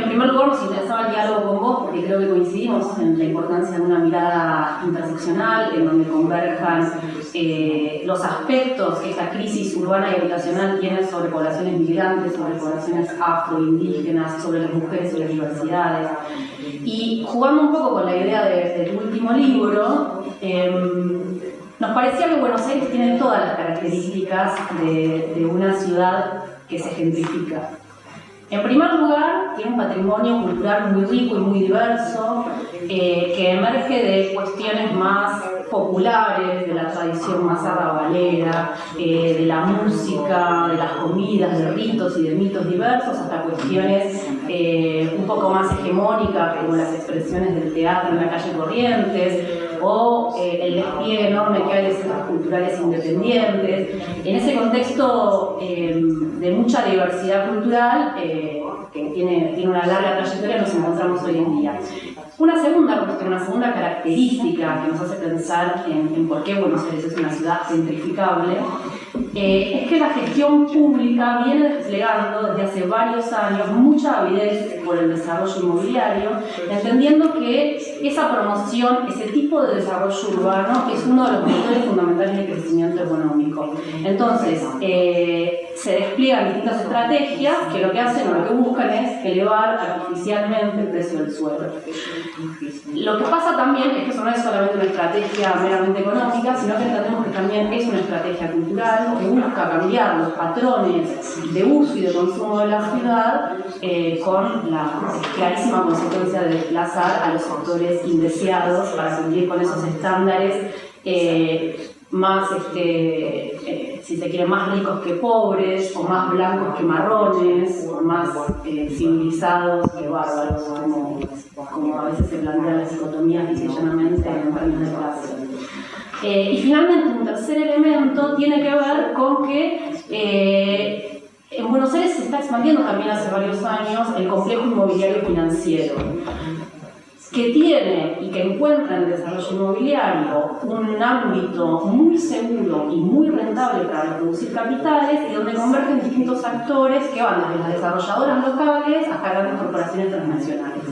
primer lugar nos interesaba el diálogo con vos porque creo que coincidimos en la importancia de una mirada interseccional en donde converjan los aspectos que esta crisis urbana y habitacional tiene sobre poblaciones migrantes, sobre poblaciones afroindígenas, sobre las mujeres y las diversidades. Y jugando un poco con la idea del último libro, nos parecía que Buenos Aires tiene todas las características de una ciudad que se gentrifica. En primer lugar, tiene un patrimonio cultural muy rico y muy diverso, que emerge de cuestiones más populares, de la tradición más arrabalera, de la música, de las comidas, de ritos y de mitos diversos, hasta cuestiones un poco más hegemónicas, como las expresiones del teatro en la calle Corrientes, o el despliegue enorme que hay de centros culturales independientes. En ese contexto de mucha diversidad cultural, que tiene una larga trayectoria, nos encontramos hoy en día. Una segunda cuestión, una segunda característica que nos hace pensar en por qué Buenos Aires es una ciudad gentrificable, es que la gestión pública viene desplegando desde hace varios años mucha avidez por el desarrollo inmobiliario, entendiendo que esa promoción, ese tipo de desarrollo urbano es uno de los motores fundamentales de crecimiento económico. Entonces, se despliegan distintas estrategias que lo que hacen o lo que buscan es elevar artificialmente el precio del suelo. Lo que pasa también es que eso no es solamente una estrategia meramente económica, sino que entendemos que también es una estrategia cultural que busca cambiar los patrones de uso y de consumo de la ciudad con la clarísima consecuencia de desplazar a los sectores indeseados para cumplir con esos estándares más, si se quiere, más ricos que pobres, o más blancos que marrones, o más civilizados que bárbaros, como a veces se plantean las dicotomías llanamente en términos de clase. Y finalmente, un tercer elemento tiene que ver con que en Buenos Aires se está expandiendo también hace varios años el complejo inmobiliario financiero, que tiene y que encuentra en el desarrollo inmobiliario un ámbito muy seguro y muy rentable para producir capitales y donde convergen distintos actores que van desde las desarrolladoras locales hasta grandes corporaciones transnacionales.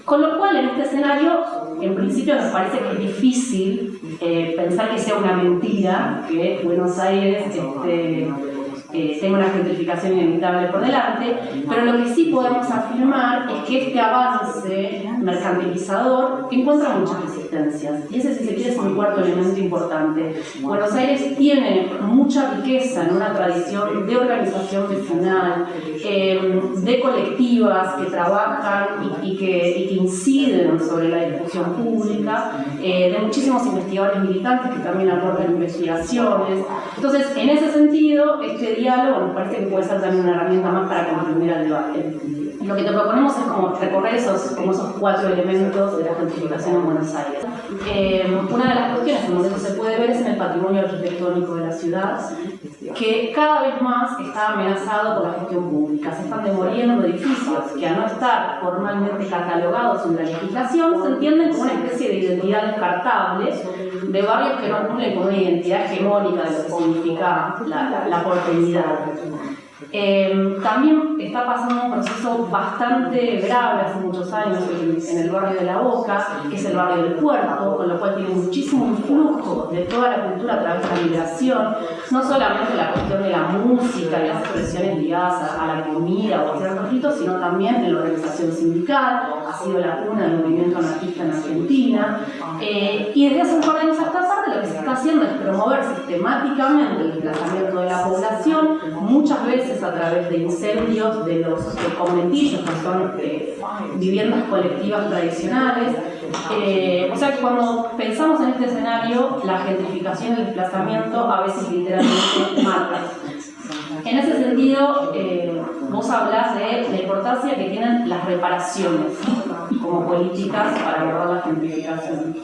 Con lo cual, en este escenario, en principio nos parece que es difícil pensar que sea una mentira que Buenos Aires tenga una gentrificación inevitable por delante, pero lo que sí podemos afirmar es que este avance mercantilizador encuentra muchas resistencias. Y ese, si se quiere, es un cuarto elemento importante. Buenos Aires tiene mucha riqueza en una tradición de organización vecinal, de colectivas que trabajan y que inciden sobre la discusión pública, de muchísimos investigadores militantes que también aportan investigaciones. Entonces, en ese sentido, este diálogo nos parece que puede ser también una herramienta más para contribuir al debate. Lo que te proponemos es como recorrer esos cuatro elementos de la gentrificación en Buenos Aires. Una de las cuestiones en donde eso se puede ver es en el patrimonio arquitectónico de la ciudad, que cada vez más está amenazado por la gestión pública. Se están demoliendo edificios que, al no estar formalmente catalogados en la legislación, se entienden como una especie de identidad descartable de barrios que no cumplen con una identidad hegemónica de lo que significa la porteñidad. También está pasando un proceso bastante grave hace muchos años en el barrio de La Boca, que es el barrio del puerto, con lo cual tiene muchísimo influjo de toda la cultura a través de la migración, no solamente la cuestión de la música y las expresiones ligadas a la comida o a ciertos ritos, sino también en la organización sindical, ha sido la cuna del movimiento anarquista en Argentina, y desde hace un par de años a esta parte lo que se está haciendo es promover sistemáticamente el desplazamiento de la población, muchas veces a través de incendios de los conventillos, que son viviendas colectivas tradicionales. O sea que cuando pensamos en este escenario, la gentrificación y el desplazamiento a veces literalmente matan. En ese sentido, vos hablás de la importancia que tienen las reparaciones como políticas para abordar la gentrificación.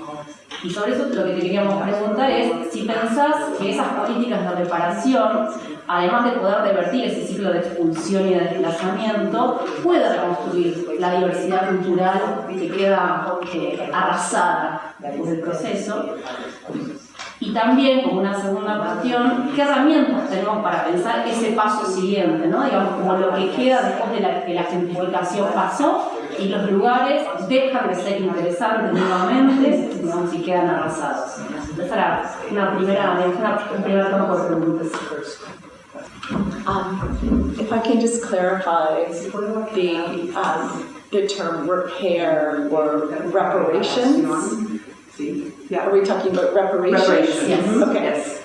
Y sobre eso lo que te queríamos preguntar es si pensás que esas políticas de reparación, además de poder revertir ese ciclo de expulsión y de desplazamiento, puede reconstruir la diversidad cultural que queda arrasada por el proceso. Y también, como una segunda cuestión, ¿qué herramientas tenemos para pensar ese paso siguiente, ¿no? Digamos, como lo que queda después de la gentrificación pasó y los lugares dejan de ser interesantes nuevamente, digamos, y quedan arrasados. Esa era un primer campo de preguntas. If I can just clarify the term repair or reparations. Yeah. Are we talking about reparations? Reparations. Yes. Okay. Yes.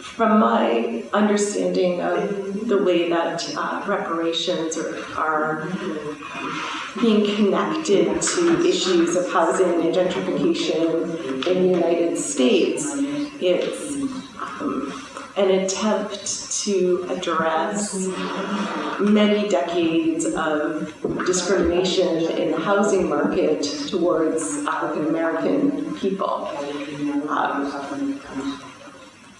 From my understanding of the way that reparations are being connected to issues of housing and gentrification in the United States, it's an attempt to address many decades of discrimination in the housing market towards African American people.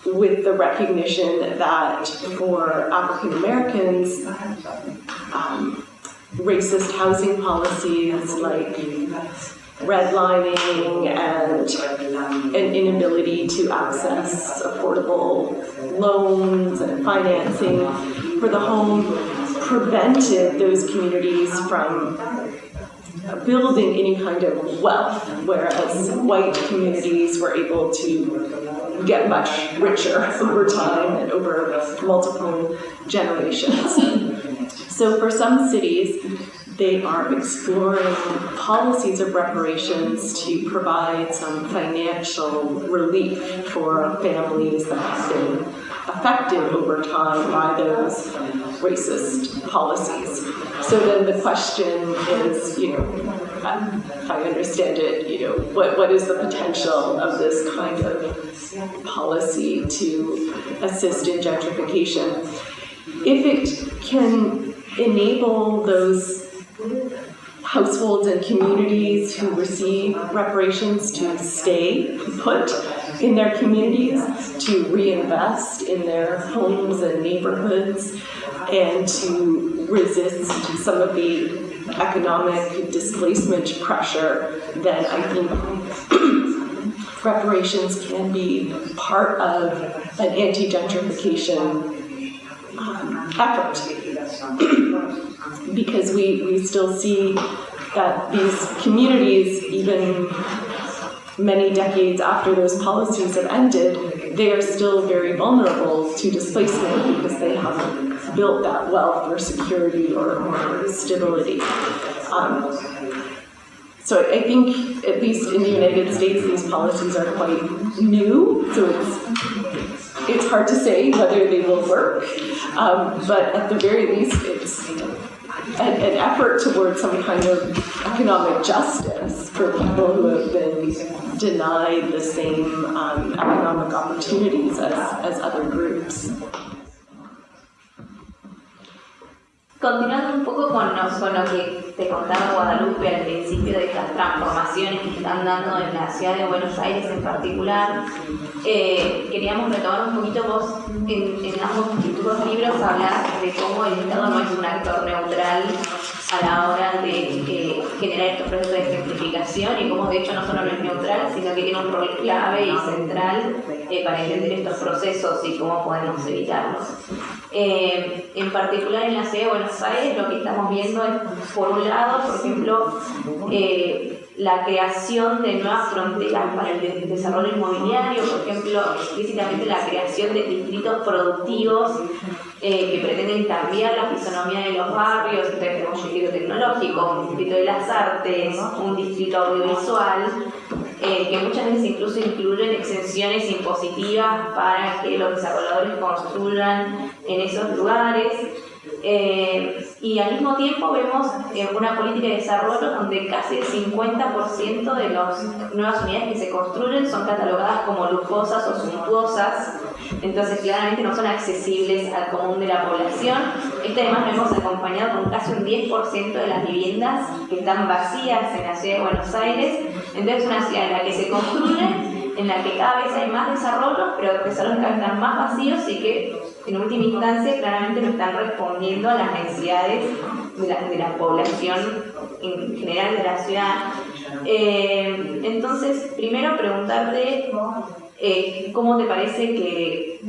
With the recognition that for African Americans, racist housing policies like redlining and an inability to access affordable loans and financing for the home prevented those communities from building any kind of wealth, whereas white communities were able to get much richer over time and over multiple generations. So for some cities, they are exploring policies of reparations to provide some financial relief for families that have been affected over time by those racist policies. So then the question is, if I understand it, what is the potential of this kind of policy to assist in gentrification? If it can enable those households and communities who receive reparations to stay put in their communities, to reinvest in their homes and neighborhoods, and to resist some of the economic displacement pressure, then I think reparations can be part of an anti-gentrification effort. Because we still see that these communities, even many decades after those policies have ended, they are still very vulnerable to displacement because they haven't built that wealth or security or stability. So I think, at least in the United States, these policies are quite new, so it's hard to say whether they will work, but at the very least, it's an effort towards some kind of economic justice for people who have been denied the same economic opportunities as other groups. Continuando un poco con lo que te contaba Guadalupe al principio de estas transformaciones que están dando en la ciudad de Buenos Aires en particular, queríamos retomar un poquito vos en ambos dos libros hablar de cómo el Estado no es un actor neutral a la hora de generar estos procesos de gentrificación y cómo de hecho no solo no es neutral, sino que tiene un rol clave y central para entender estos procesos y cómo podemos evitarlos. En particular en la ciudad de Buenos Aires lo que estamos viendo es, por un lado, por ejemplo, la creación de nuevas fronteras para el desarrollo inmobiliario, por ejemplo, explícitamente la creación de distritos productivos que pretenden cambiar la fisonomía de los barrios. Entonces tenemos un distrito tecnológico, un distrito de las artes, un distrito audiovisual, que muchas veces incluso incluyen exenciones impositivas para que los desarrolladores construyan en esos lugares. Y al mismo tiempo vemos una política de desarrollo donde casi el 50% de las nuevas unidades que se construyen son catalogadas como lujosas o suntuosas, entonces claramente no son accesibles al común de la población. Además lo hemos acompañado con casi un 10% de las viviendas que están vacías en la ciudad de Buenos Aires. Entonces es una ciudad en la que se construye, en la que cada vez hay más desarrollos, pero desarrollos que cada vez están más vacíos y que en última instancia claramente no están respondiendo a las necesidades de la población en general de la ciudad. Entonces, primero preguntarte cómo te parece que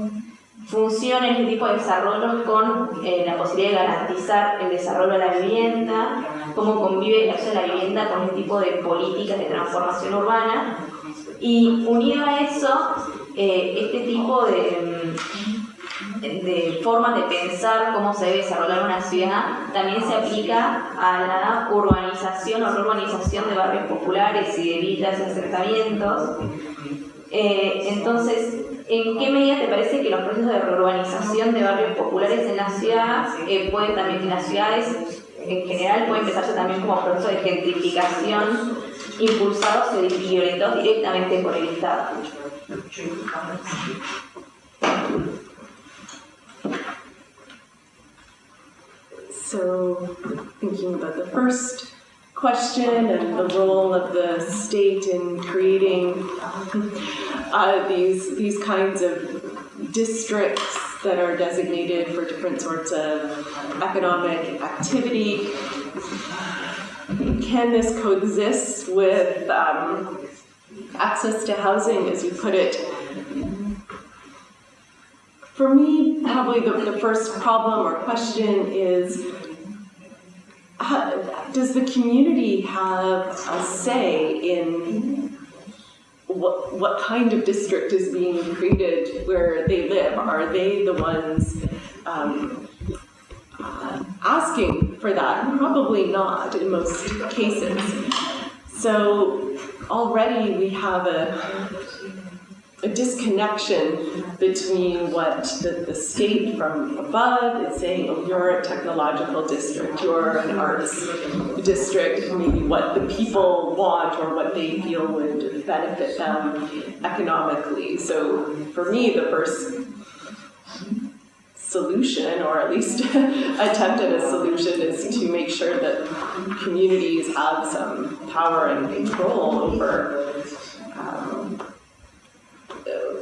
funciona este tipo de desarrollos con la posibilidad de garantizar el desarrollo de la vivienda, cómo convive el acceso a la vivienda con este tipo de políticas de transformación urbana, y unido a eso, este tipo de formas de pensar cómo se debe desarrollar una ciudad también se aplica a la urbanización o reurbanización de barrios populares y de villas y asentamientos. Entonces, ¿en qué medida te parece que los procesos de reurbanización de barrios populares en la ciudad pueden también, en las ciudades en general, pueden empezarse también como procesos de gentrificación impulsados y violentados directamente por el Estado? So, thinking about the first question and the role of the state in creating these kinds of districts that are designated for different sorts of economic activity. Can this coexist with access to housing, as you put it? For me, probably the first problem or question is, does the community have a say in what kind of district is being created where they live? Are they the ones asking for that? Probably not in most cases. So already we have a disconnection between what the state from above is saying, oh, you're a technological district, you're an arts district, maybe what the people want or what they feel would benefit them economically. So for me, the first solution, or at least attempt at a solution, is to make sure that communities have some power and control over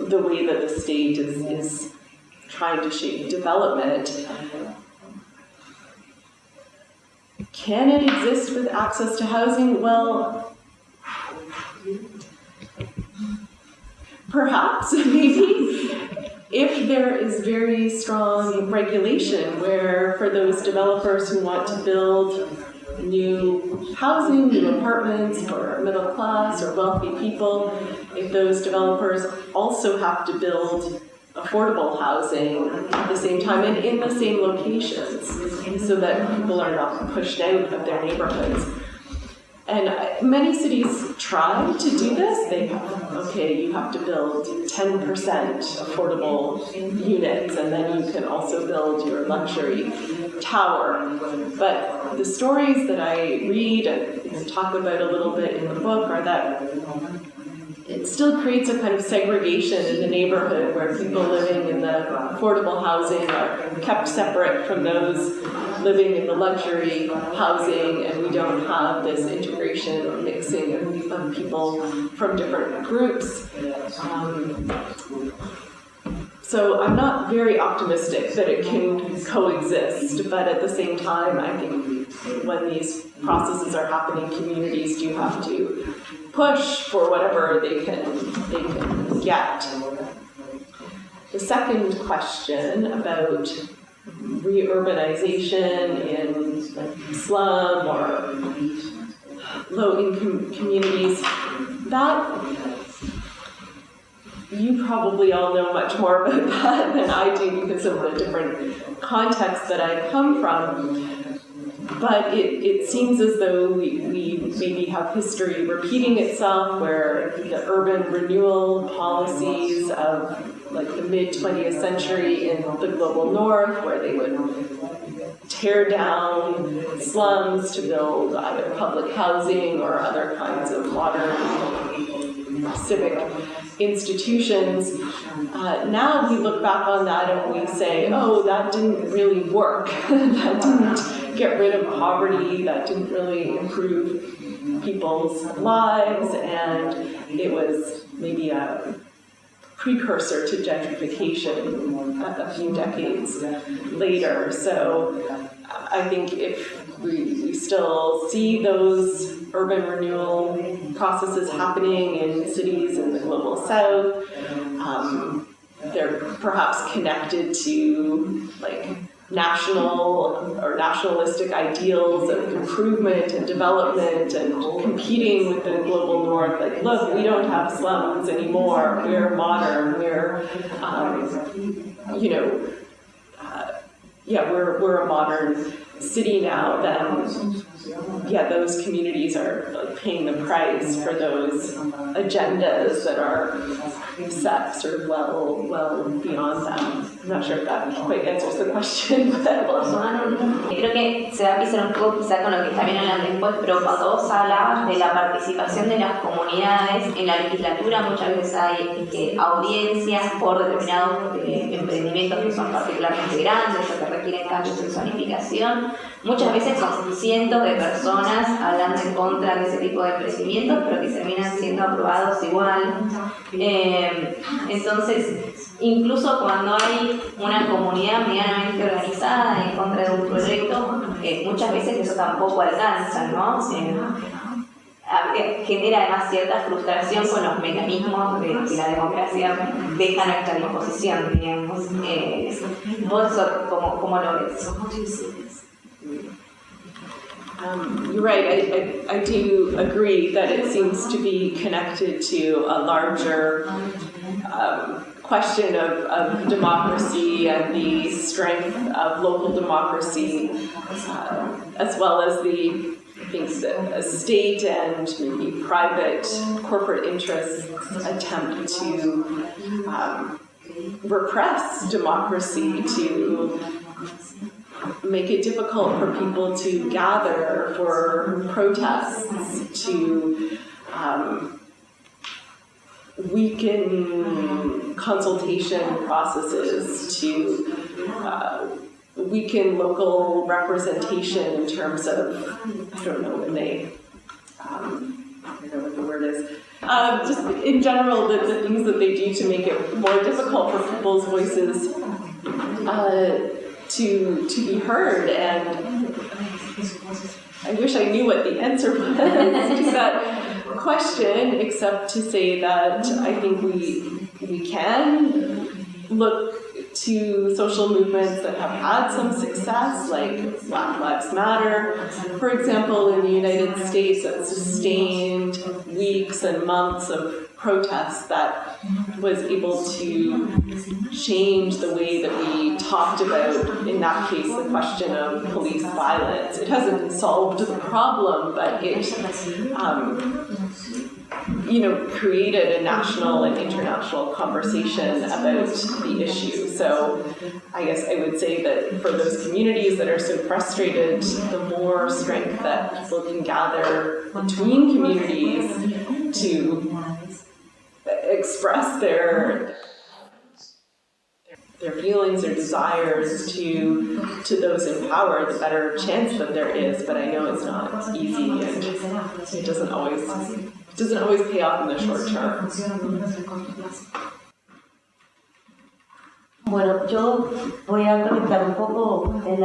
the way that the state is trying to shape development. Can it exist with access to housing? Well, perhaps, maybe, if there is very strong regulation where for those developers who want to build new housing, new apartments for middle class or wealthy people, if those developers also have to build affordable housing at the same time and in the same locations so that people are not pushed out of their neighborhoods. And many cities try to do this. They have, okay, you have to build 10% affordable units, and then you can also build your luxury tower. But the stories that I read and talk about a little bit in the book are that it still creates a kind of segregation in the neighborhood where people living in the affordable housing are kept separate from those living in the luxury housing, and we don't have this integration or mixing of people from different groups. So I'm not very optimistic that it can coexist, but at the same time, I think when these processes are happening, communities do have to push for whatever they can get. The second question about reurbanization in like slum or low-income communities, that you probably all know much more about that than I do because of the different contexts that I come from. But it seems as though we maybe have history repeating itself, where the urban renewal policies of like the mid-20th century in the global north, where they would tear down slums to build either public housing or other kinds of modern civic institutions. Now we look back on that and we say, oh, that didn't really work. That didn't get rid of poverty. That didn't really improve people's lives. And it was maybe a precursor to gentrification a few decades later. So I think if we still see those urban renewal processes happening in cities in the global south, they're perhaps connected to like national or nationalistic ideals of improvement and development and competing with the global north. Like, look, we don't have slums anymore. We're modern. We're, we're a modern city now. Then, those communities are like paying the price for those agendas that are set sort of well beyond them. I'm not sure if that quite answers the question, but... Creo que se va a pisar un poco quizá con lo que también hablan después, pero cuando vos hablabas de la participación de las comunidades en la legislatura, muchas veces hay audiencias por determinados emprendimientos que son particularmente grandes o que requieren cambios en zonificación. Muchas veces son cientos de personas hablando en contra de ese tipo de emprendimientos, pero que terminan siendo aprobados igual. Entonces, incluso cuando hay una comunidad medianamente organizada en contra de un proyecto, muchas veces eso tampoco alcanza, ¿no? Genera además cierta frustración con los mecanismos de que la democracia deja a nuestra disposición, digamos. ¿Vos cómo lo ves? You're right. I do agree that it seems to be connected to a larger question of democracy and the strength of local democracy, as well as the state and maybe private corporate interests attempt to repress democracy, to make it difficult for people to gather for protests, to weaken consultation processes, to weaken local representation in terms of, I don't know when they, I don't know what the word is, just in general, the things that they do to make it more difficult for people's voices to be heard. And I wish I knew what the answer was to that question, except to say that I think we can look to social movements that have had some success, like Black Lives Matter, for example, in the United States, that sustained weeks and months of protests that was able to change the way that we talked about, in that case, the question of police violence. It hasn't solved the problem, but it created a national and international conversation about the issue. So I guess I would say that for those communities that are so frustrated, the more strength that people can gather between communities to express their feelings or desires to those in power, the better chance that there is. But I know it's not easy, and it doesn't always pay off in the short term. Bueno, yo voy a conectar un poco en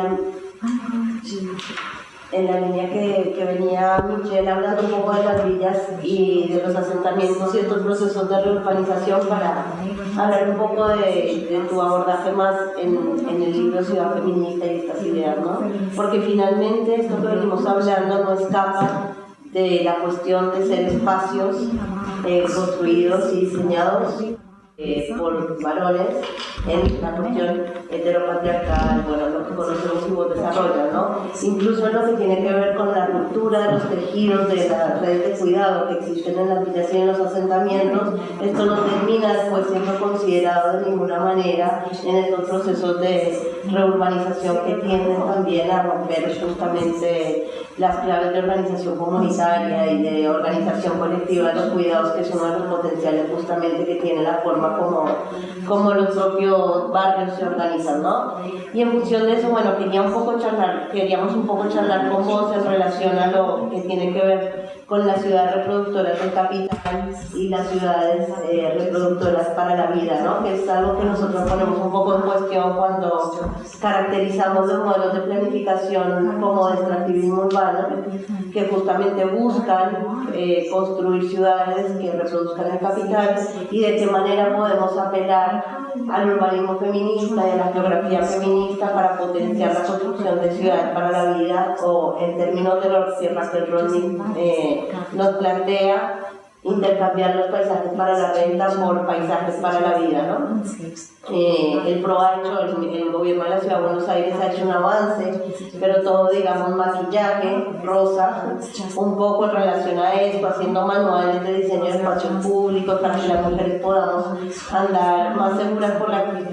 la línea que venía Michelle hablando un poco de las villas y de los asentamientos y estos procesos de reurbanización, para hablar un poco de tu abordaje más en el libro Ciudad feminista y estas ideas, ¿no? Porque finalmente esto que venimos hablando no escapa de la cuestión de ser espacios construidos y diseñados por varones en la cuestión heteropatriarcal, bueno, lo que conocemos y vos desarrollas, ¿no? Incluso en lo que tiene que ver con la ruptura de los tejidos de las redes de cuidado que existen en las villas y en los asentamientos, esto no termina después siendo considerado de ninguna manera en estos procesos de reurbanización que tienden también a romper justamente las claves de organización comunitaria y de organización colectiva de los cuidados, que es uno de los potenciales justamente que tiene la forma forma como los propios barrios se organizan, ¿no? Y en función de eso, bueno, queríamos un poco charlar con vos en relación a lo que tiene que ver con las ciudades reproductoras del capital y las ciudades reproductoras para la vida, ¿no? Que es algo que nosotros ponemos un poco en cuestión cuando caracterizamos los modelos de planificación como de extractivismo urbano, que justamente buscan construir ciudades que reproduzcan el capital, y de qué manera podemos apelar al urbanismo feminista y a la geografía feminista para potenciar la construcción de ciudades para la vida, o en términos de lo que Raquel Rodney nos plantea, intercambiar los paisajes para la renta por paisajes para la vida, ¿no? El PRO ha hecho, el gobierno de la Ciudad de Buenos Aires ha hecho un avance, pero todo, digamos, maquillaje, rosa, un poco en relación a esto, haciendo manuales de diseño de espacios públicos para que las mujeres podamos andar más seguras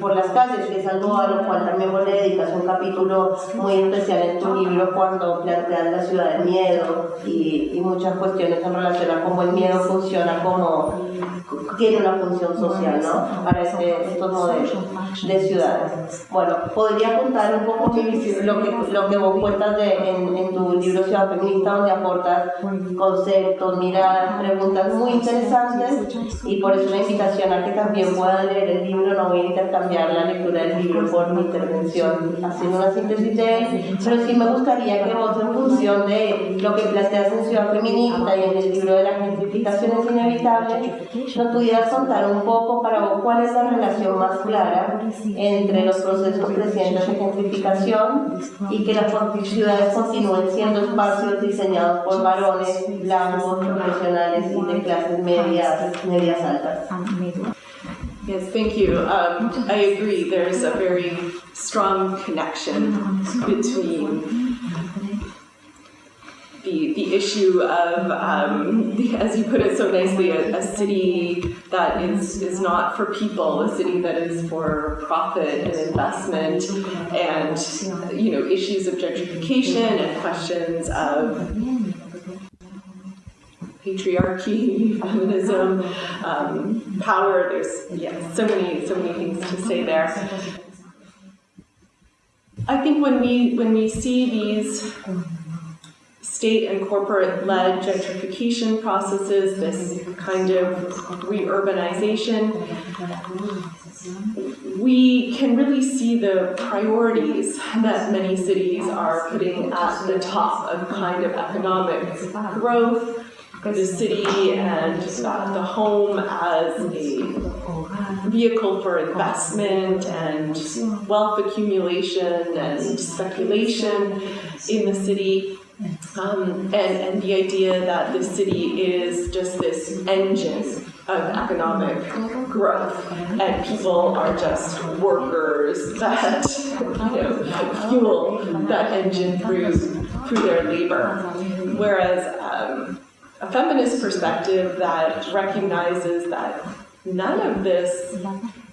por las calles, que es algo a lo cual también vos le dedicas un capítulo muy especial en tu libro cuando planteas la ciudad del miedo y muchas cuestiones en relación a cómo el miedo funciona, como tiene una función social, ¿no? Para estos modelos de ciudades. Bueno, podría contar un poco lo que vos cuentas en tu libro Ciudad Feminista, donde aportas conceptos, miradas, preguntas muy interesantes, y por eso la invitación a que también puedan leer el libro. No voy a intercambiar la lectura del libro por mi intervención haciendo una síntesis de él, pero sí me gustaría que vos, en función de lo que planteas en Ciudad Feminista y en el libro de la gentrificación es inevitable, nos pudieras contar un poco para vos cuál es la relación más clara entre los procesos crecientes de gentrificación y que las ciudades continúen siendo espacios diseñados por varones blancos, profesionales y de clases medias altas. Yes, thank you. I agree. There's a very strong connection between the issue of, as you put it so nicely, a city that is not for people, a city that is for profit and investment, and issues of gentrification and questions of patriarchy, feminism, power. There's so many things to say there. I think when we see these state and corporate-led gentrification processes, this kind of re-urbanization, we can really see the priorities that many cities are putting at the top of kind of economic growth, the city and the home as a vehicle for investment and wealth accumulation and speculation in the city. And the idea that the city is just this engine of economic growth, and people are just workers that fuel that engine through their labor. Whereas a feminist perspective that recognizes that none of this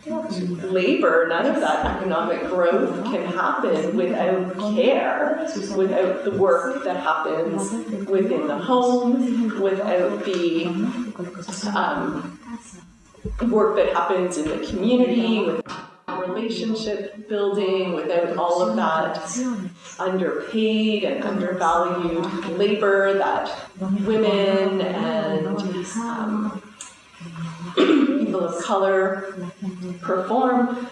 labor, none of that economic growth can happen without care, without the work that happens within the home, without the work that happens in the community, with relationship building, without all of that underpaid and undervalued labor that women and people of color perform,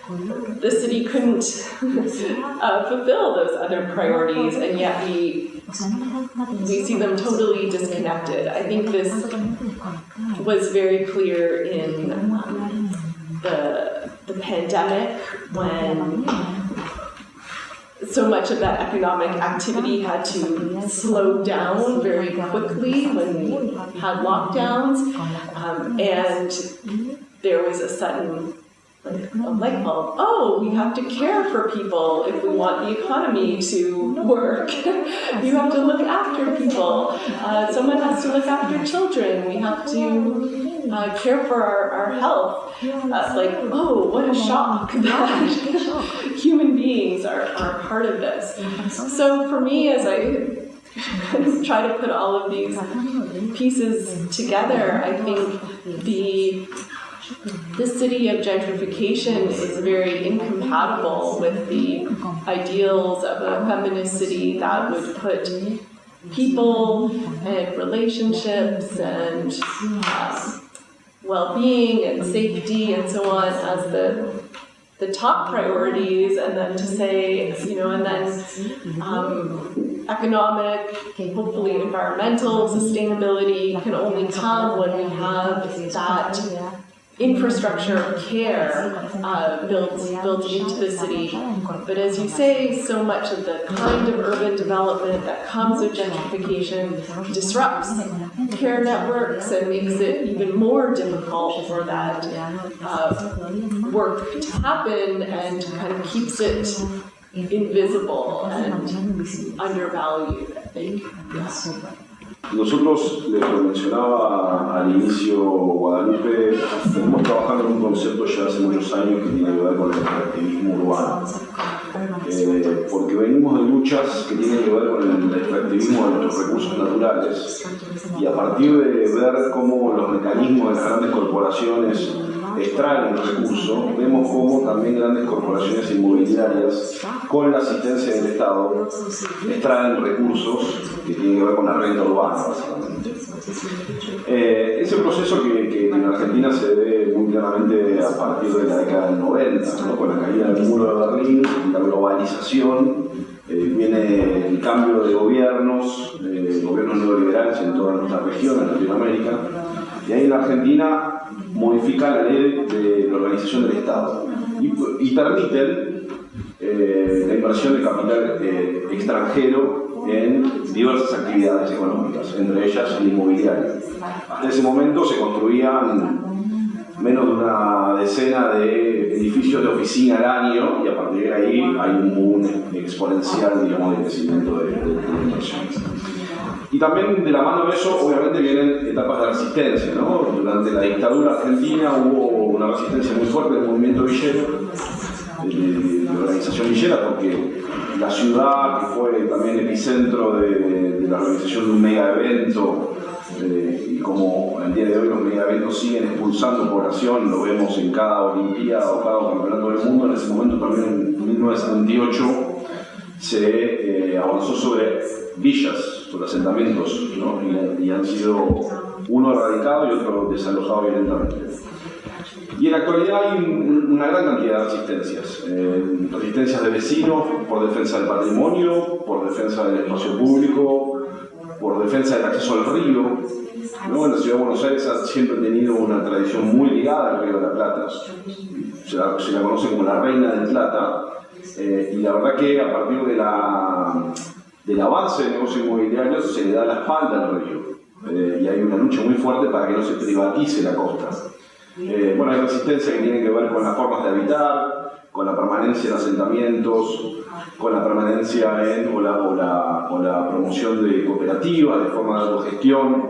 the city couldn't fulfill those other priorities, and yet we see them totally disconnected. I think this was very clear in the pandemic, when so much of that economic activity had to slow down very quickly when we had lockdowns, and there was a sudden light bulb. Oh, we have to care for people if we want the economy to work. You have to look after people. Someone has to look after children. We have to care for our health. Oh, what a shock that human beings are part of this. So for me, as I try to put all of these pieces together, I think the the city of gentrification is very incompatible with the ideals of a feminist city that would put people and relationships and well-being and safety and so on as the top priorities, and then to say, and then economic, hopefully environmental sustainability can only come when we have that infrastructure of care built into the city. But as you say, so much of the kind of urban development that comes with gentrification disrupts care networks and makes it even more difficult for that work to happen, and kind of keeps it invisible and undervalued, I think. Nosotros, les lo mencionaba al inicio Guadalupe, venimos trabajando en un concepto ya hace muchos años que tiene que ver con el extractivismo urbano. Porque venimos de luchas que tienen que ver con el extractivismo de nuestros recursos naturales, y a partir de ver cómo los mecanismos de las grandes corporaciones extraen el recurso, vemos cómo también grandes corporaciones inmobiliarias, con la asistencia del Estado, extraen recursos que tienen que ver con la renta urbana, básicamente. Ese proceso que en Argentina se ve muy claramente a partir de la década del 90, ¿no? Con la caída del muro de Berlín, la globalización, viene el cambio de gobiernos neoliberales en toda nuestra región, en Latinoamérica, y ahí en la Argentina modifica la ley de la organización del Estado y permiten la inversión de capital extranjero en diversas actividades económicas, entre ellas el inmobiliario. Hasta ese momento se construían menos de una decena de edificios de oficina al año, y a partir de ahí hay un boom exponencial, digamos, de crecimiento de inversiones. Y también de la mano de eso, obviamente, vienen etapas de resistencia, ¿no? Durante la dictadura argentina hubo una resistencia muy fuerte del movimiento villero, de la organización villera, porque la ciudad, que fue también epicentro de la organización de un mega evento, y como el día de hoy los mega eventos siguen expulsando población, lo vemos en cada olimpiada o cada campeonato del mundo. En ese momento también, en 1978, se avanzó sobre villas, sobre asentamientos, ¿no? y han sido uno erradicado y otro desalojado violentamente. Y en la actualidad hay una gran cantidad de resistencias. Resistencias de vecinos por defensa del patrimonio, por defensa del espacio público, por defensa del acceso al río, ¿no? En la ciudad de Buenos Aires ha siempre tenido una tradición muy ligada al río de la Plata. Se la conoce como la Reina del Plata, y la verdad que a partir del avance del negocio inmobiliario se le da la espalda al río, y hay una lucha muy fuerte para que no se privatice la costa. Bueno, hay resistencia que tiene que ver con las formas de habitar, con la permanencia en asentamientos, con la permanencia o la promoción de cooperativas, de forma de autogestión.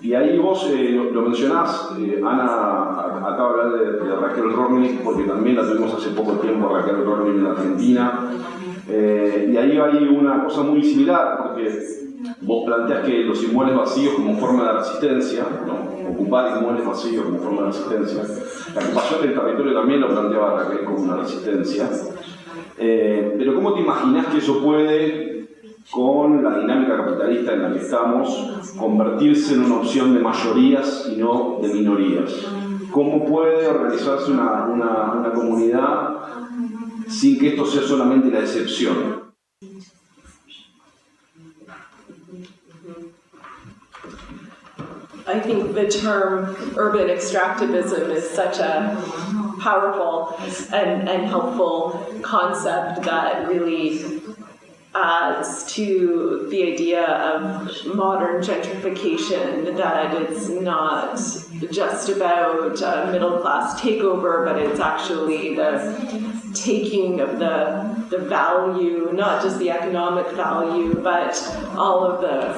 Y ahí vos lo mencionás, Ana, acaba de hablar de Raquel Rornick, porque también la tuvimos hace poco tiempo, Raquel Rornick, en Argentina. Y ahí hay una cosa muy similar, porque vos planteás que los inmuebles vacíos como forma de resistencia, ¿no? Ocupar inmuebles vacíos como forma de resistencia. La ocupación del territorio también lo planteaba Raquel como una resistencia. Pero ¿cómo te imaginás que eso puede, con la dinámica capitalista en la que estamos, convertirse en una opción de mayorías y no de minorías? ¿Cómo puede organizarse una comunidad sin que esto sea solamente la excepción? I think the term urban extractivism is such a powerful and helpful concept that really adds to the idea of modern gentrification, that it's not just about middle-class takeover, but it's actually the taking of the value, not just the economic value, but all of the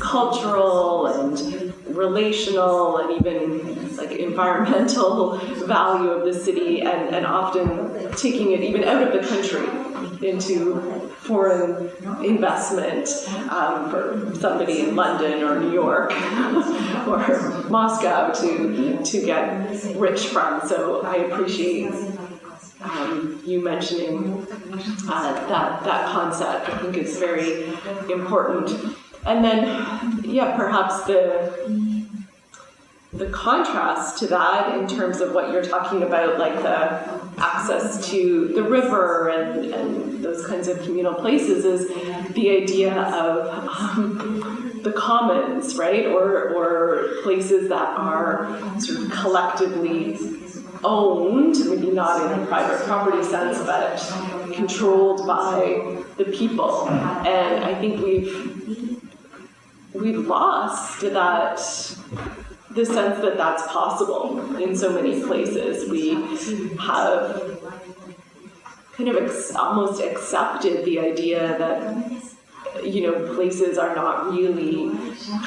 cultural and relational and even like environmental value of the city, and often taking it even out of the country into foreign investment for somebody in London or New York or Moscow to get rich from. So I appreciate you mentioning that concept. I think it's very important. And then, yeah, perhaps the contrast to that in terms of what you're talking about, like the access to the river and those kinds of communal places, is the idea of the commons, right? Or places that are sort of collectively owned, maybe not in a private property sense, but controlled by the people. And I think we've lost the sense that that's possible in so many places. We have kind of almost accepted the idea that, you know, places are not really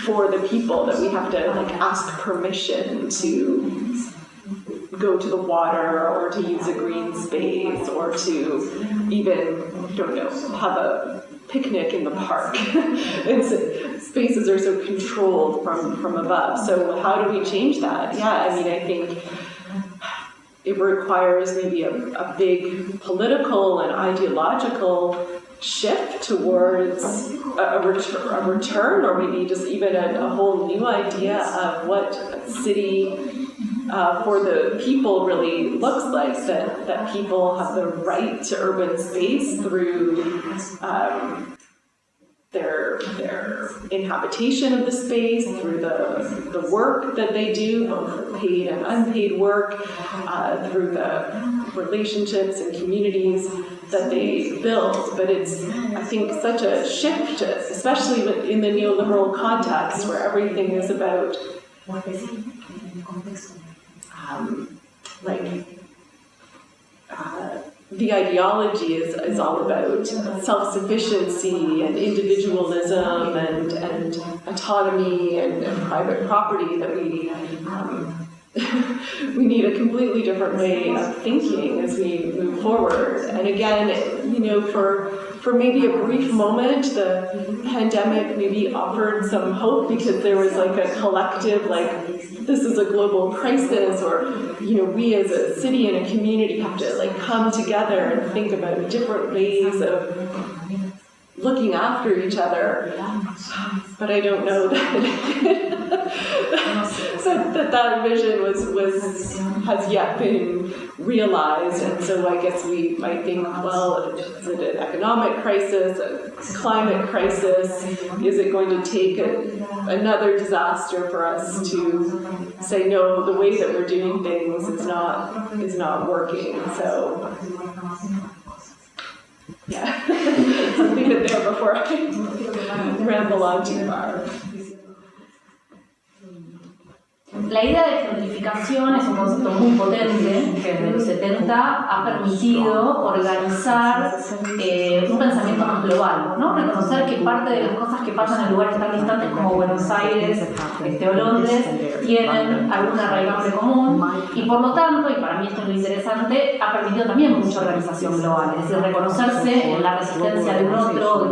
for the people, that we have to like ask permission to go to the water or to use a green space or to even, don't know, have a picnic in the park. Spaces are so controlled from above. So how do we change that? Yeah, I mean, I think it requires maybe a big political and ideological shift towards a return, or maybe just even a whole new idea of what a city for the people really looks like, that people have the right to urban space through their inhabitation of the space, through the work that they do, both paid and unpaid work, through the relationships and communities that they build. But it's, I think, such a shift, especially in the neoliberal context where everything is about the ideology is all about self-sufficiency and individualism and autonomy and private property, that we need a completely different way of thinking as we move forward. And again, you know, for maybe a brief moment, the pandemic maybe offered some hope, because there was like a collective, like, this is a global crisis, or, you know, we as a city and a community have to like come together and think about different ways of looking after each other. But I don't know that vision has yet been realized. And so I guess we might think, well, is it an economic crisis, a climate crisis? Is it going to take another disaster for us to say, no, the way that we're doing things is not working? So yeah, I'll leave it there before I ramble on too far. La idea de gentrificación es un concepto muy potente que desde los 70 ha permitido organizar un pensamiento más global, ¿no? Reconocer que parte de las cosas que pasan en lugares tan distantes como Buenos Aires o Londres tienen alguna raigambre común, y por lo tanto, y para mí esto es lo interesante, ha permitido también mucha organización global, es decir, reconocerse en la resistencia de un otro,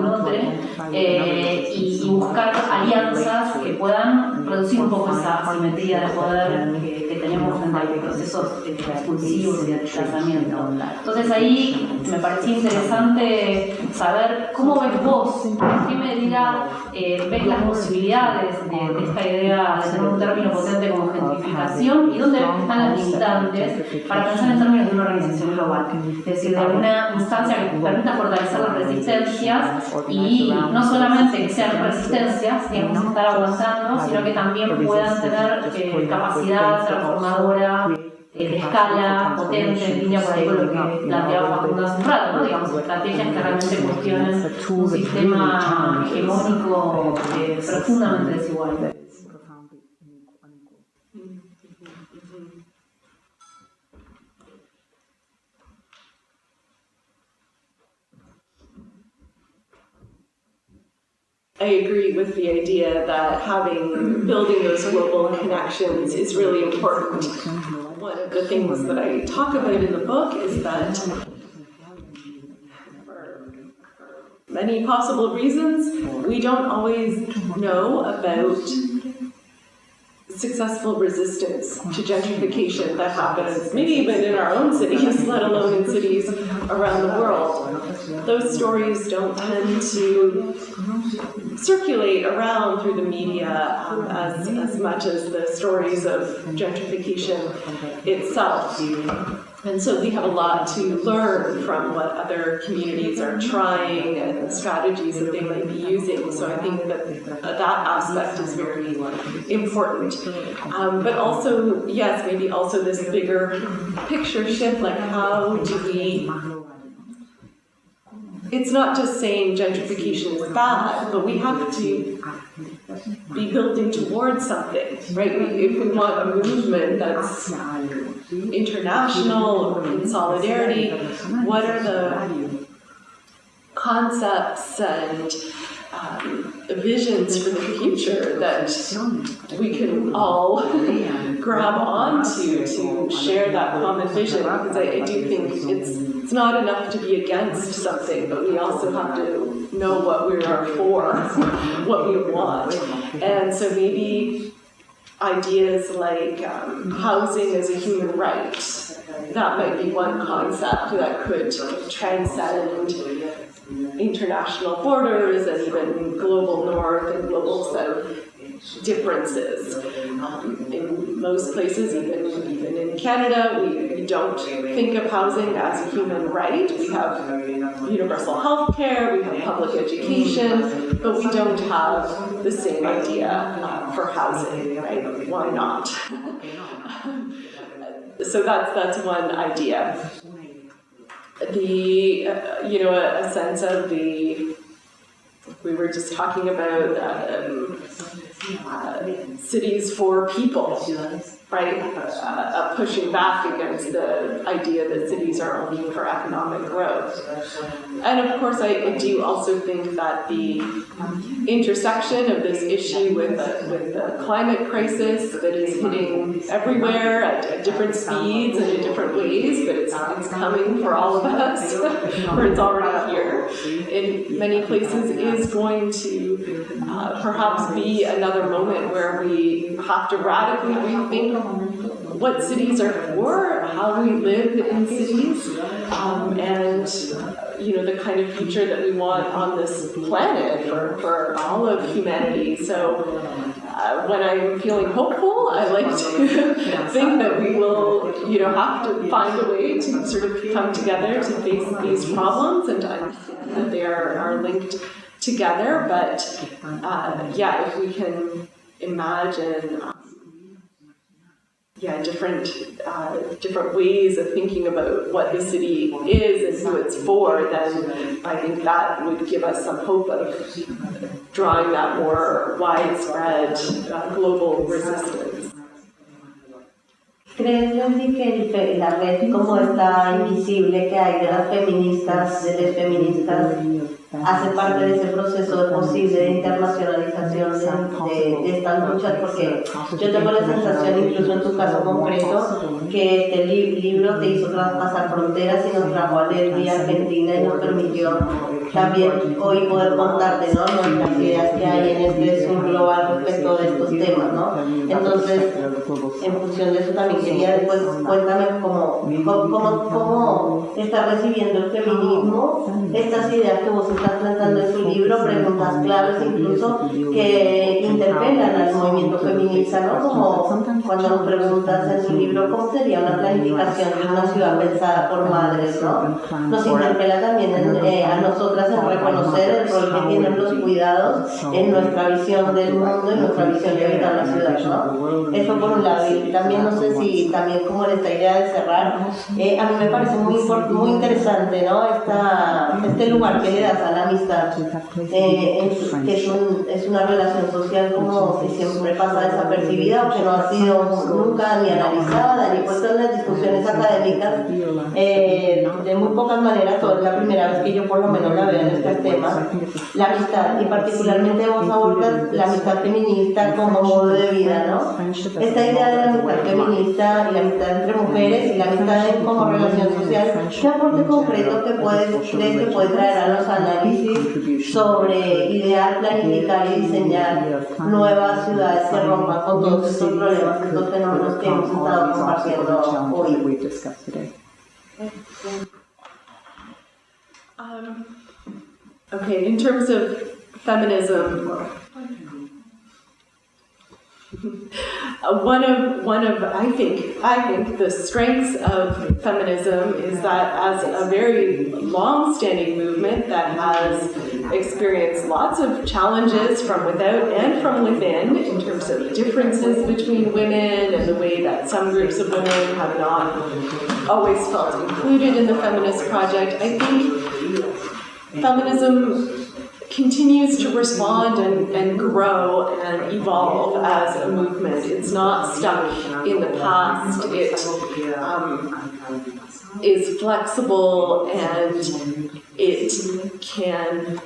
y buscar alianzas que puedan reducir un poco esa asimetría de poder que tenemos frente a los procesos expulsivos y de desplazamiento. Entonces ahí me parecía interesante saber cómo ves vos, en qué medida ves las posibilidades de esta idea de tener un término potente como gentrificación, y dónde ves que están las limitantes para pensar en términos de una organización global, es decir, de alguna instancia que permita fortalecer las resistencias, y no solamente que sean resistencias que vamos a estar aguantando, sino que también puedan tener capacidad transformadora de escala potente, en línea por ahí con lo que planteaba Facundo hace un rato, ¿no? Digamos, estrategias que realmente cuestionen un sistema hegemónico profundamente desigual. I agree with the idea that building those global connections is really important. One of the things that I talk about in the book is that for many possible reasons, we don't always know about successful resistance to gentrification that happens, maybe even in our own cities, let alone in cities around the world. Those stories don't tend to circulate around through the media as much as the stories of gentrification itself. And so we have a lot to learn from what other communities are trying and the strategies that they might be using. So I think that aspect is very important. But also, yes, maybe also this bigger picture shift, like how do we... It's not just saying gentrification is bad, but we have to be building towards something, right? If we want a movement that's international or in solidarity, what are the concepts and visions for the future that we can all grab onto to share that common vision? Because I do think it's not enough to be against something, but we also have to know what we are for, what we want. And so maybe ideas like housing as a human right, that might be one concept that could transcend international borders and even global north and global south differences. In most places, even in Canada, we don't think of housing as a human right. We have universal health care, we have public education, but we don't have the same idea for housing, right? Why not? So that's one idea. A sense of we were just talking about cities for people, right? Pushing back against the idea that cities are only for economic growth. And of course, I do also think that the intersection of this issue with the climate crisis that is hitting everywhere at different speeds and in different ways, but it's coming for all of us, or it's already here in many places, is going to perhaps be another moment where we have to radically rethink what cities are for, how we live in cities, and the kind of future that we want on this planet for all of humanity. So when I'm feeling hopeful, I like to think that we will, have to find a way to sort of come together to face these problems and to understand that they are linked together. But if we can imagine different ways of thinking about what the city is and who it's for, then I think that would give us some hope of drawing that more widespread global resistance. ¿Crees, Leslie, que la red como esta invisible que hay de las feministas, de las feministas, hace parte de ese proceso posible de internacionalización de estas luchas? Porque yo tengo la sensación, incluso en tu caso concreto, que este libro te hizo traspasar fronteras y nos trajo a Leslie a Argentina y nos permitió también hoy poder contarte, ¿no?, las ideas que hay en este sur global respecto de estos temas, ¿no? Entonces, en función de eso también quería después, cuéntame cómo estás recibiendo el feminismo, estas ideas que vos estás planteando en tu libro, preguntas claves incluso que interpelan al movimiento feminista, ¿no? Como cuando nos preguntas en tu libro cómo sería una planificación de una ciudad pensada por madres, ¿no? Nos interpela también a nosotras en reconocer el rol que tienen los cuidados en nuestra visión del mundo, en nuestra visión de habitar la ciudad, ¿no? Eso por un lado. Y también no sé si también como en esta idea de cerrar, a mí me parece muy interesante, ¿no? Esta este lugar que le das a la amistad, que es una relación social como que siempre pasa desapercibida o que no ha sido nunca ni analizada ni puesta en las discusiones académicas, de muy pocas maneras, es la primera vez que yo por lo menos la veo en estos temas, la amistad, y particularmente vos abordas la amistad feminista como modo de vida, ¿no? Esta idea de la amistad feminista y la amistad entre mujeres y la amistad como relación social, ¿qué aporte concreto crees que puede traer a los análisis sobre idear, planificar y diseñar nuevas ciudades que rompan con todos estos problemas, estos fenómenos que hemos estado compartiendo hoy? Okay, in terms of feminism, one of I think the strengths of feminism is that as a very long-standing movement that has experienced lots of challenges from without and from within in terms of differences between women and the way that some groups of women have not always felt included in the feminist project, I think feminism continues to respond and grow and evolve as a movement. It's not stuck in the past. It is flexible and it can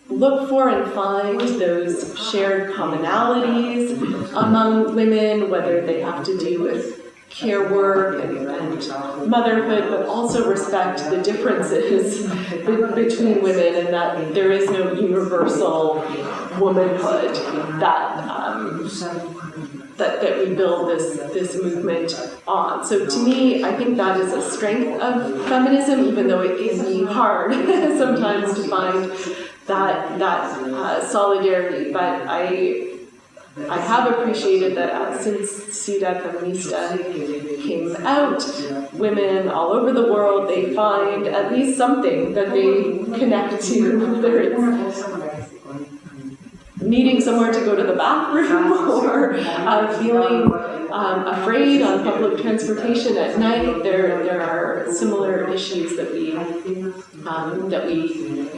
look for and find those shared commonalities among women, whether they have to do with care work and motherhood, but also respect the differences between women, and that there is no universal womanhood that we build this movement on. So to me, I think that is a strength of feminism, even though it can be hard sometimes to find that solidarity. But I have appreciated that since Ciudad Feminista came out, women all over the world, they find at least something that they connect to, whether it's needing somewhere to go to the bathroom or feeling afraid on public transportation at night. There are similar issues that we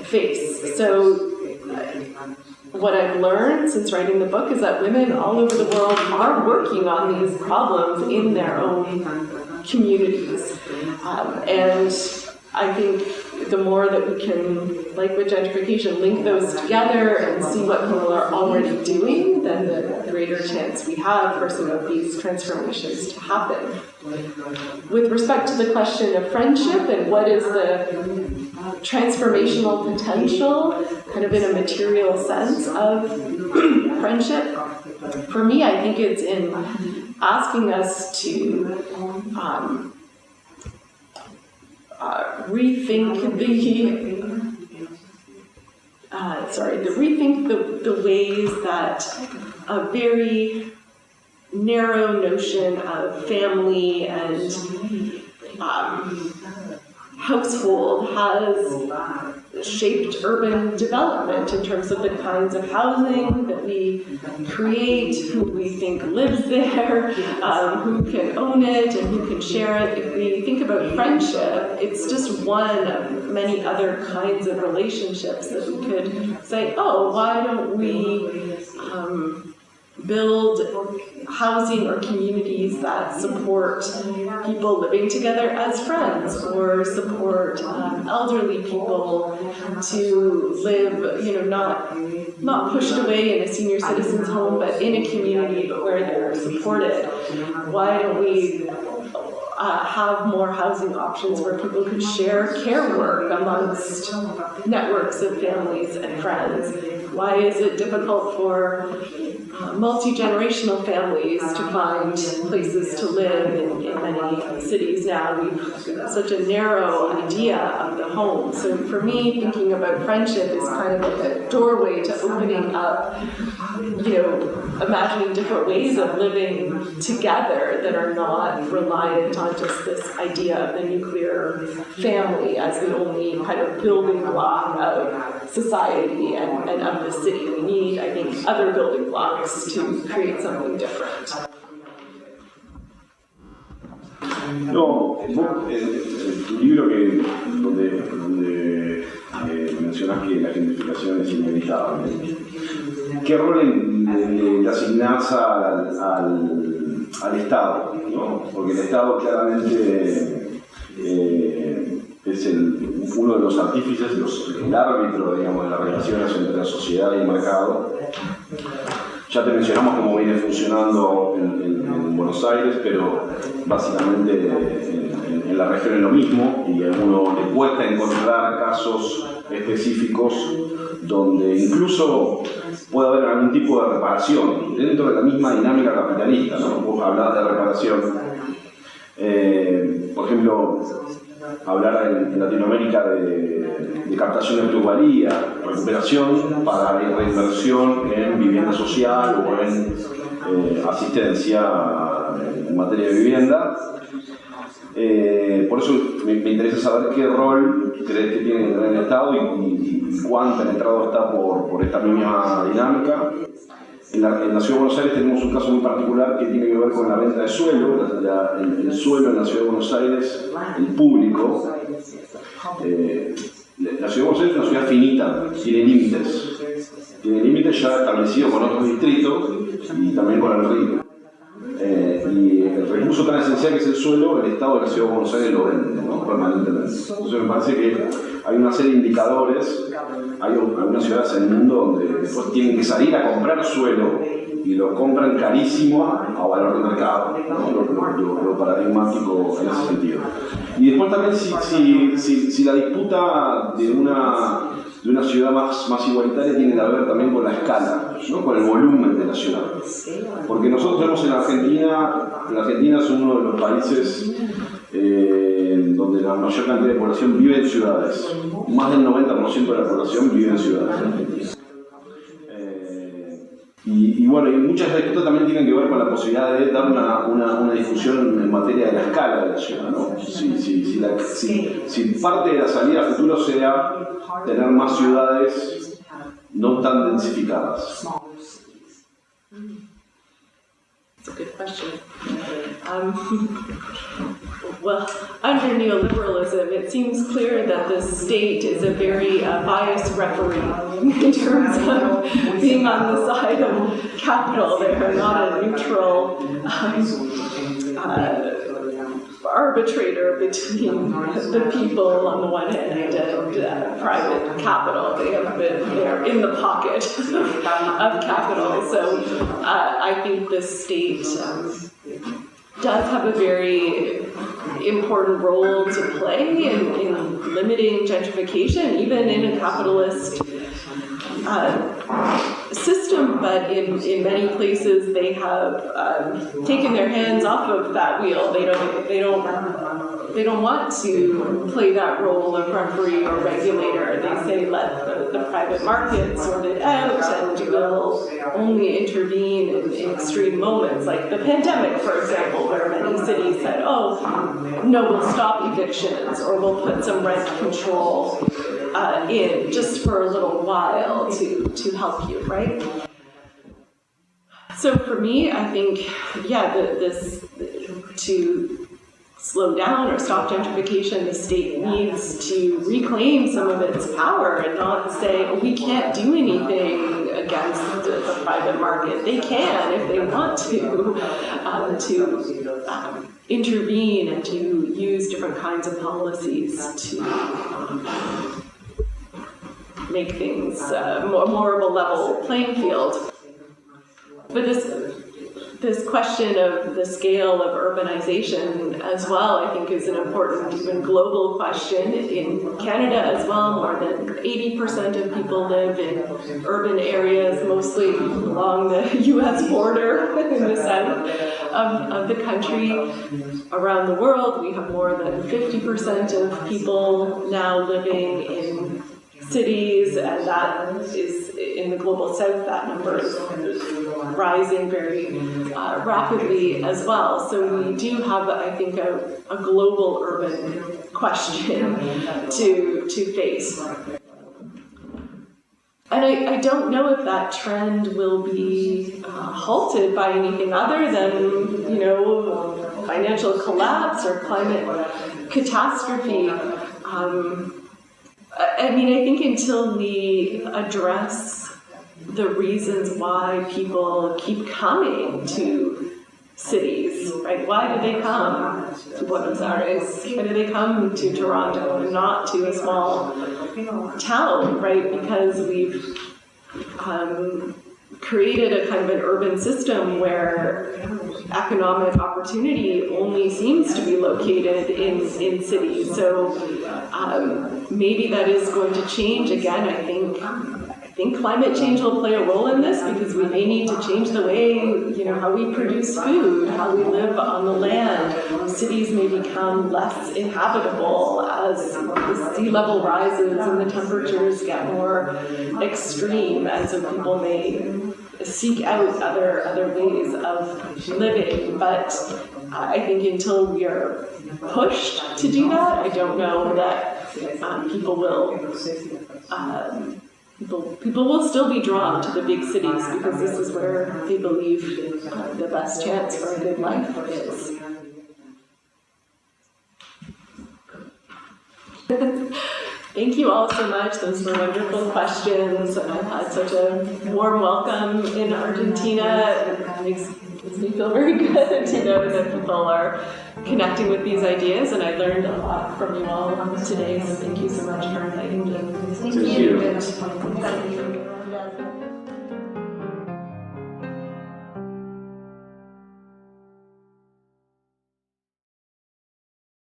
face. So what I've learned since writing the book is that women all over the world are working on these problems in their own communities. And I think the more that we can, like with gentrification, link those together and see what people are already doing, then the greater chance we have for some of these transformations to happen. With respect to the question of friendship and what is the transformational potential, kind of in a material sense, of friendship, for me, I think it's in asking us to rethink the ways that a very narrow notion of family and household has shaped urban development in terms of the kinds of housing that we create, who we think lives there, who can own it and who can share it. If we think about friendship, it's just one of many other kinds of relationships that we could say, oh, why don't we build housing or communities that support people living together as friends, or support elderly people to live, not pushed away in a senior citizen's home, but in a community but where they're supported. Why don't we have more housing options where people could share care work amongst networks of families and friends? Why is it difficult for multi-generational families to find places to live in many cities now? We've such a narrow idea of the home. So for me, thinking about friendship is kind of like a doorway to opening up, imagining different ways of living together that are not reliant on just this idea of the nuclear family as the only kind of building block of society and of the city. We need, I think, other building blocks to create something different. No, tu libro donde mencionás que la gentrificación es inevitable. ¿Qué rol le asignás al Estado? ¿No? Porque el Estado claramente es uno de los artífices, el árbitro, digamos, de las relaciones entre la sociedad y el mercado. Ya te mencionamos cómo viene funcionando en Buenos Aires, pero básicamente en la región es lo mismo, y a uno le cuesta encontrar casos específicos donde incluso puede haber algún tipo de reparación dentro de la misma dinámica capitalista, ¿no? Vos hablabas de reparación. Por ejemplo, hablar en Latinoamérica de captación de plusvalía, recuperación para reinversión en vivienda social o en asistencia en materia de vivienda. Por eso me interesa saber qué rol crees que tiene que tener el Estado y cuán penetrado está por esta misma dinámica. En la Ciudad de Buenos Aires tenemos un caso muy particular que tiene que ver con la venta de suelo. El suelo en la Ciudad de Buenos Aires, el público, la Ciudad de Buenos Aires es una ciudad finita, tiene límites ya establecidos con otros distritos y también con el río. Y el recurso tan esencial que es el suelo, el Estado de la Ciudad de Buenos Aires lo vende, ¿no? Permanentemente. Entonces me parece que hay una serie de indicadores, hay algunas ciudades en el mundo donde después tienen que salir a comprar suelo y lo compran carísimo a valor de mercado, ¿no? Lo paradigmático en ese sentido. Y después también si la disputa de una ciudad más igualitaria tiene que ver también con la escala, ¿no? Con el volumen de la ciudad. Porque nosotros tenemos en Argentina es uno de los países donde la mayor cantidad de población vive en ciudades. Más del 90% de la población vive en ciudades. Y bueno, y muchas disputas también tienen que ver con la posibilidad de dar una discusión en materia de la escala de la ciudad, ¿no? Si parte de la salida a futuro sea tener más ciudades no tan densificadas. That's a good question. Well, under neoliberalism, it seems clear that the state is a very biased referee in terms of being on the side of capital. They're not a neutral arbitrator between the people on the one hand and private capital. They're in the pocket of capital. So I think the state does have a very important role to play in limiting gentrification, even in a capitalist system, but in many places they have taken their hands off of that wheel. They don't want to play that role of referee or regulator. They say let the private market sort it out, and will only intervene in extreme moments, like the pandemic, for example, where many cities said, "Oh, no, we'll stop evictions, or we'll put some rent control in just for a little while to help you," right? So for me, I think, this to slow down or stop gentrification, the state needs to reclaim some of its power and not say, "Oh, we can't do anything against the private market." They can, if they want to intervene and to use different kinds of policies to make things more of a level playing field. But this question of the scale of urbanization as well, I think, is an important, even global question. In Canada as well, more than 80% of people live in urban areas, mostly along the US border in the south of the country. Around the world, we have more than 50% of people now living in cities, and that is in the global south, that number is rising very rapidly as well. So we do have, I think, a global urban question to face. And I don't know if that trend will be halted by anything other than, financial collapse or climate catastrophe. I mean, I think until we address the reasons why people keep coming to cities, right? Why do they come to Buenos Aires? Why do they come to Toronto and not to a small town, right? Because we've created a kind of an urban system where economic opportunity only seems to be located in cities. So maybe that is going to change again. I think climate change will play a role in this because we may need to change the way, how we produce food, how we live on the land. Cities may become less inhabitable as the sea level rises and the temperatures get more extreme, and so people may seek out other ways of living. But I think until we are pushed to do that, I don't know that people will still be drawn to the big cities because this is where they believe the best chance for a good life is. Thank you all so much. Those were wonderful questions. I've had such a warm welcome in Argentina. It makes me feel very good to know that people are connecting with these ideas, and I learned a lot from you all today, so thank you so much for inviting me. Thank you.